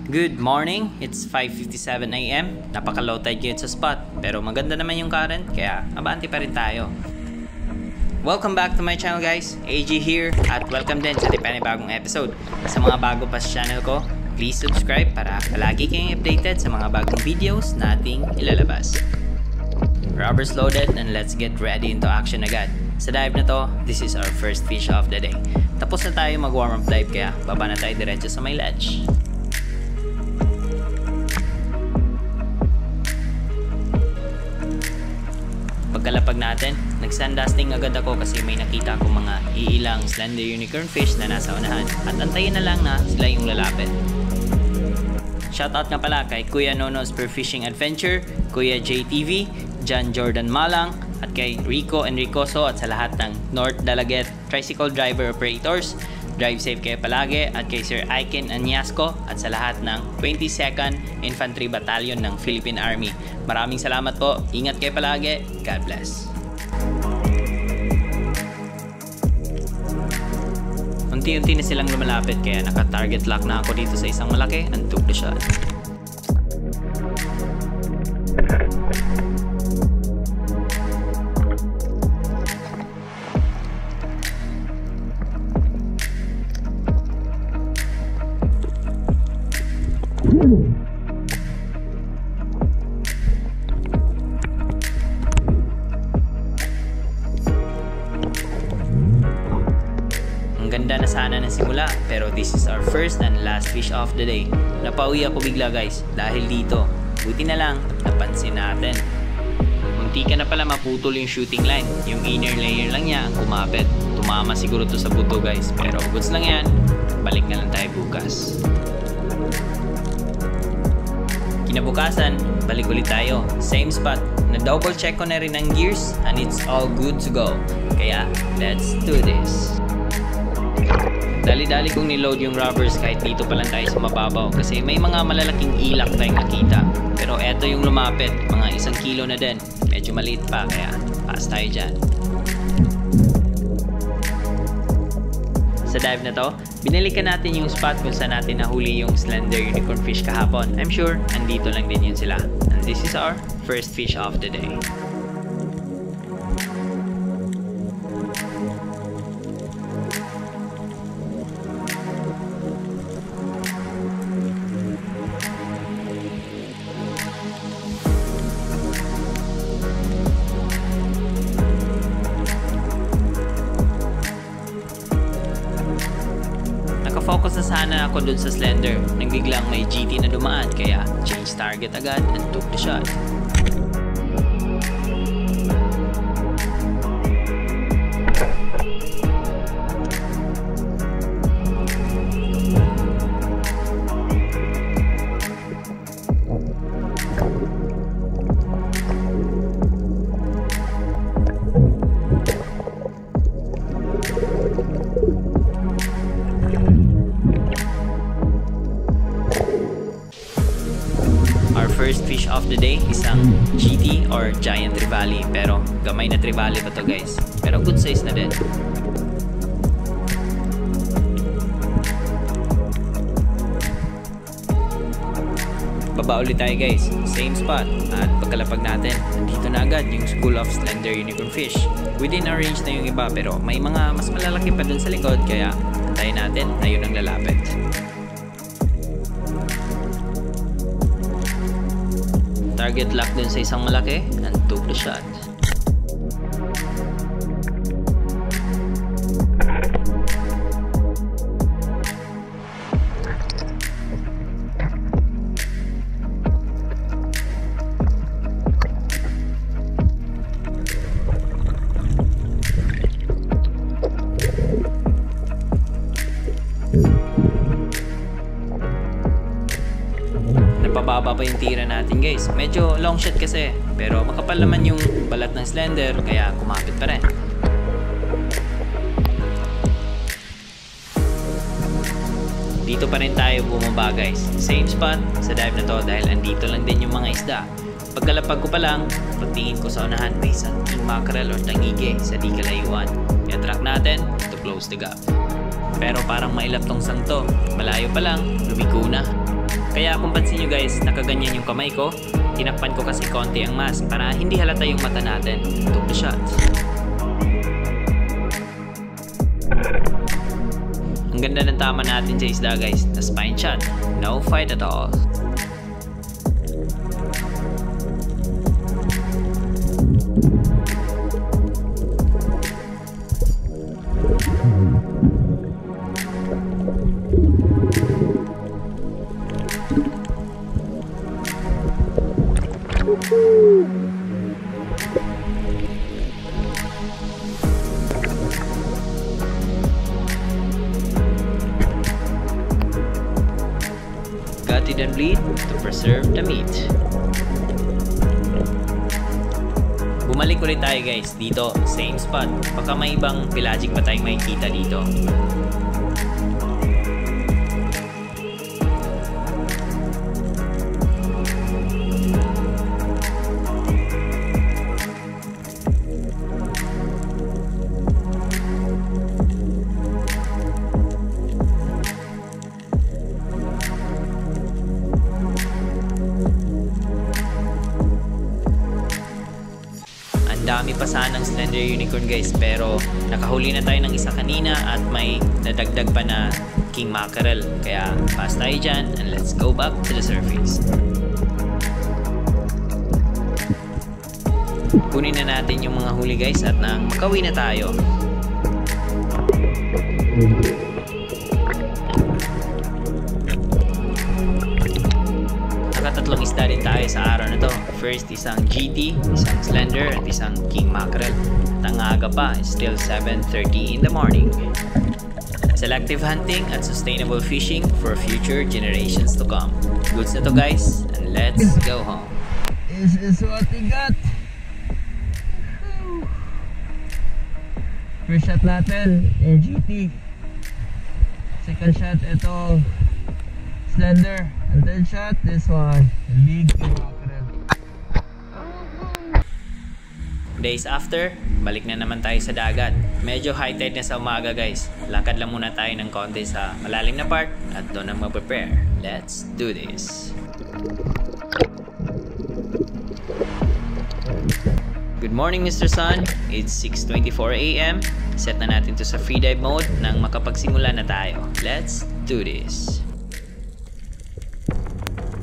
Good morning, it's 5:57 AM. Napaka-low tide ngayon sa spot, pero maganda naman yung current, kaya abante pa rin tayo. Welcome back to my channel guys, AG here, at welcome din sa panibagong episode. Sa mga bago pa sa channel ko, please subscribe para palagi kayong updated sa mga bagong videos nating ilalabas. Rubbers loaded and let's get ready into action agad. Sa dive na to, this is our first fish of the day. Tapos na tayo mag-warm up dive kaya baba na tayo diretso sa may ledge. Pagkalapag natin, nag-sandusting agad ako kasi may nakita ko mga iilang slender unicorn fish na nasa unahan at antayin na lang na sila yung lalapit. Shoutout nga pala kay Kuya Nono's Spearfishing Adventure, Kuya JTV, John Jordan Malang, at kay Rico Enricoso at sa lahat ng North Dalaget Tricycle Driver Operators. Drive safe kayo palagi at kay Sir Aiken Anyasco at sa lahat ng 22nd Infantry Battalion ng Philippine Army. Maraming salamat po. Ingat kayo palagi. God bless. Unti-unti na silang lumalapit kaya naka-target lock na ako dito sa isang malaki and took the shot. Ang ganda na sana ng simula, pero this is our first and last fish of the day. Napauwi ako bigla guys dahil dito. Buti na lang napansin natin. Munti ka na pala maputol yung shooting line. Yung inner layer lang niya ang kumapit. Tumama siguro to sa buto guys, pero goods lang yan. Balik na lang tayo bukas. Kinabukasan, balik ulit tayo. Same spot. Na-double check ko na rin ang gears and it's all good to go. Kaya, let's do this. Dali-dali kong niload yung rubbers kahit dito pa lang tayo sa mababaw kasi may mga malalaking ilak tayong nakita. Pero eto yung lumapit, mga 1 kilo na din. Medyo maliit pa kaya pass tayo dyan. Sa dive na to, binalikan natin yung spot kung saan natin nahuli yung slender unicorn fish kahapon. I'm sure, andito lang din yun sila. And this is our first fish of the day. Focus na sana ako dun sa slender nang biglang may GT na dumaan kaya change target agad and took the shot. First fish of the day, isang GT or giant trevally, pero gamay na trevally pa to guys, pero good size na din. Baba ulit tayo guys, same spot, at pagkalapag natin, nandito na agad yung school of slender unicorn fish. Within our range na yung iba pero may mga mas malalaki pa dun sa likod kaya antayin natin na yun ang lalapit. Target lock dun sa isang malaki and took the shot. Napababa pa yung tira natin guys. Medyo long shot kasi, pero makapal naman yung balat ng slender kaya kumapit pa rin. Dito pa rin tayo bumaba guys. Same spot sa dive na to dahil andito lang din yung mga isda. Pagkalapag ko pa lang, pagtingin ko sa unahan may isang king mackerel or tangige sa di kalayuan. I-attract natin to close the gap. Pero parang mailap tong sang to. Malayo pa lang, lumiko na. Kaya kung pansin nyo guys, nakaganyan yung kamay ko. Tinakpan ko kasi konti ang mask para hindi halata yung mata natin. Took the shots. Ang ganda ng tama natin sa isda guys, na spine shot. No fight at all. Gut it and bleed to preserve the meat. Bumalik ulit tayo guys dito, same spot. Baka may ibang pelagic pa tayong makikita dito. Dami pa sanang slender unicorn guys, pero nakahuli na tayo ng isa kanina at may nadagdag pa na king mackerel. Kaya pass tayo dyan and let's go back to the surface. Kunin na natin yung mga huli guys at nang makauwi na tayo. Nakatatlong isda din tayo sa araw na to. First, isang GT, isang slender, at isang king mackerel. At ang aga pa, still 7:30 in the morning. Selective hunting at sustainable fishing for future generations to come. Goods na to guys, and let's go home. This is what we got. First shot natin, yung GT. Second shot, ito slender. And third shot, this one, big king mackerel. Days after, balik na naman tayo sa dagat. Medyo high tide na sa umaga guys. Lakad lang muna tayo ng konti sa malalim na part at doon ang mag-prepare. Let's do this. Good morning Mr. Sun. It's 6:24 AM. Set na natin to sa free dive mode nang makapagsimula na tayo. Let's do this.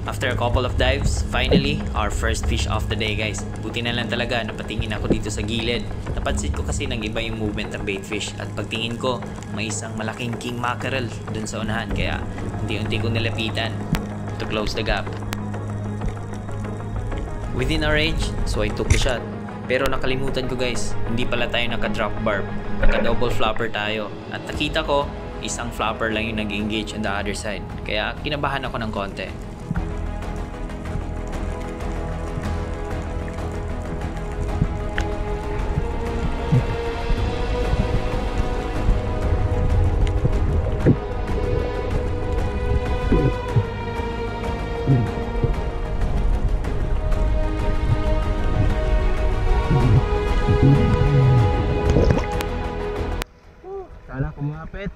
After a couple of dives, finally, our first fish of the day guys. Buti na lang talaga napatingin ako dito sa gilid. Napansin ko kasi nag-iba yung movement ng bait fish at pagtingin ko, may isang malaking king mackerel dun sa unahan kaya unti-unti ko nilapitan to close the gap. Within our range, so I took the shot. Pero nakalimutan ko guys, hindi pala tayo naka-drop barb. Naka-double flopper tayo. At nakita ko, isang flopper lang yung nag-engage on the other side. Kaya kinabahan ako ng konti. Kala ko mapit.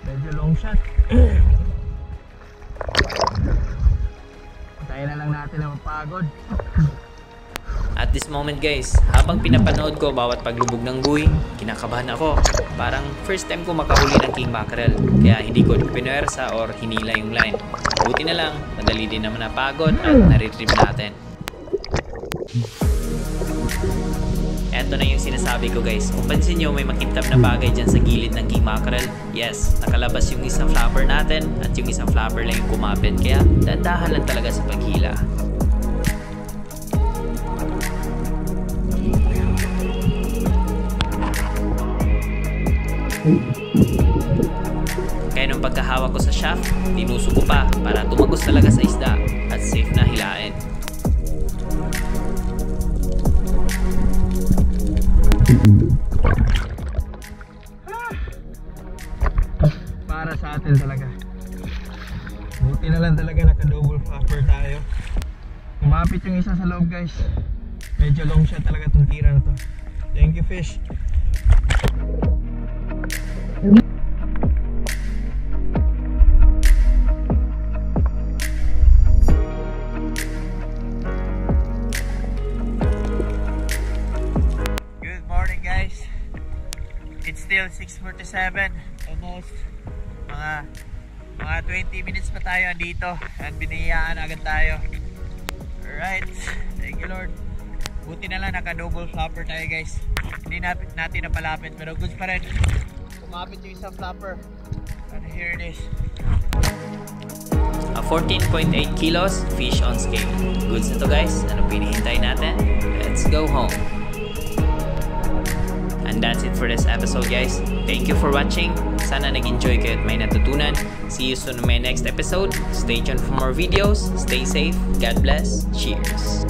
Medyo long shot. Tayo na lang natin ang pagod. At this moment guys, habang pinapanood ko bawat paglubog ng buoy, kinakabahan ako. Parang first time ko makahuli ng king mackerel. Kaya hindi ko pinuwersa or hinila yung line. Buti na lang, madali din naman napagod at na-retrieve natin. Eto na yung sinasabi ko guys. Kung pansin nyo, may makintab na bagay dyan sa gilid ng king mackerel. Yes, nakalabas yung isang flapper natin at yung isang flapper lang yung kumapit. Kaya dandahan lang talaga sa paghila. Kaya nung pagkahawak ko sa shaft, tinuso ko pa para tumagos talaga sa isda at safe na hilain. Para sa atin talaga. Buti na lang talaga naka-double flopper tayo. Kumapit yung isa sa loob guys. Medyo long shot talaga itong tira na to. Thank you fish. 6:47. Almost mga 20 minutes pa tayo andito. And biniyaan agad tayo. Alright. Thank you Lord. Buti na lang naka-double flapper tayo guys. Hindi natin napalapit pero goods pa rin. Kumapit yung isang flapper. And here it is. A 14.8 kilos fish on scale. Goods na to guys. Ano pinihintay natin? Let's go home. And that's it for this episode guys. Thank you for watching. Sana nag-enjoy kayo at may natutunan. See you soon in my next episode. Stay tuned for more videos. Stay safe. God bless. Cheers.